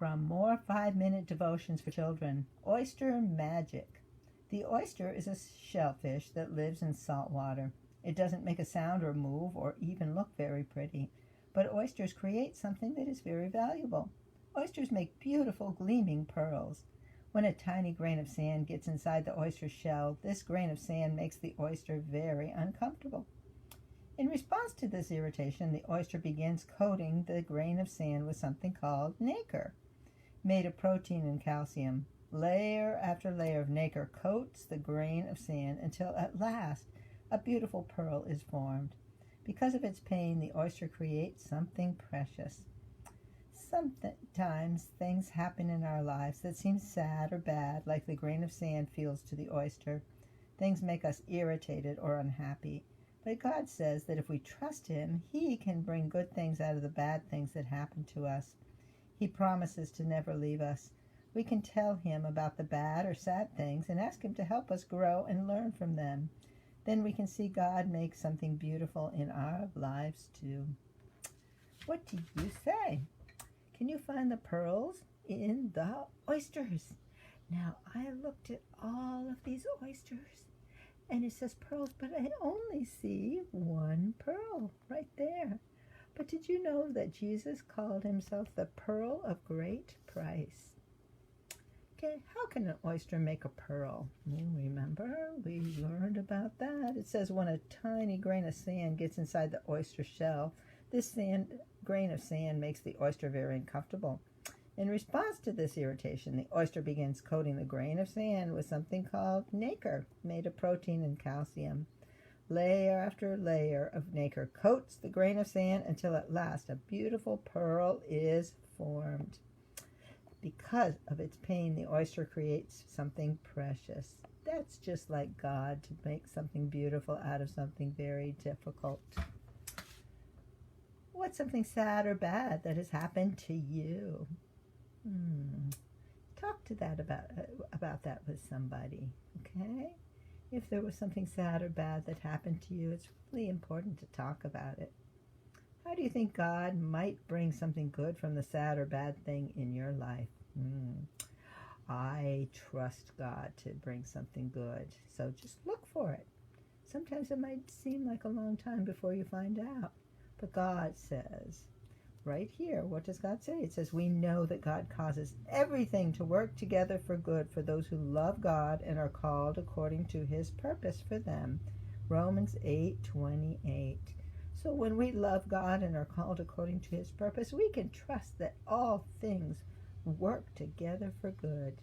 from more 5-minute devotions for children. Oyster magic. The oyster is a shellfish that lives in salt water. It doesn't make a sound or move or even look very pretty, but oysters create something that is very valuable. Oysters make beautiful gleaming pearls. When a tiny grain of sand gets inside the oyster shell, this grain of sand makes the oyster very uncomfortable. In response to this irritation, the oyster begins coating the grain of sand with something called nacre, made of protein and calcium. Layer after layer of nacre coats the grain of sand until at last a beautiful pearl is formed. Because of its pain, the oyster creates something precious. Sometimes things happen in our lives that seem sad or bad, like the grain of sand feels to the oyster. Things make us irritated or unhappy. But God says that if we trust Him, He can bring good things out of the bad things that happen to us. He promises to never leave us. We can tell Him about the bad or sad things and ask Him to help us grow and learn from them. Then we can see God make something beautiful in our lives too. What do you say? Can you find the pearls in the oysters? Now, I looked at all of these oysters, and it says pearls, but I only see one pearl right there. But did you know that Jesus called Himself the pearl of great price? Okay, how can an oyster make a pearl? You remember, we learned about that. It says when a tiny grain of sand gets inside the oyster shell, this grain of sand makes the oyster very uncomfortable. In response to this irritation, the oyster begins coating the grain of sand with something called nacre, made of protein and calcium. Layer after layer of nacre coats the grain of sand until at last a beautiful pearl is formed. Because of its pain, the oyster creates something precious. That's just like God, to make something beautiful out of something very difficult. What's something sad or bad that has happened to you? Talk to that about that with somebody, okay? If there was something sad or bad that happened to you, it's really important to talk about it. How do you think God might bring something good from the sad or bad thing in your life? I trust God to bring something good, so just look for it. Sometimes it might seem like a long time before you find out, but God says, right here, what does God say? It says, we know that God causes everything to work together for good for those who love God and are called according to His purpose for them. Romans 8:28. So when we love God and are called according to His purpose, we can trust that all things work together for good.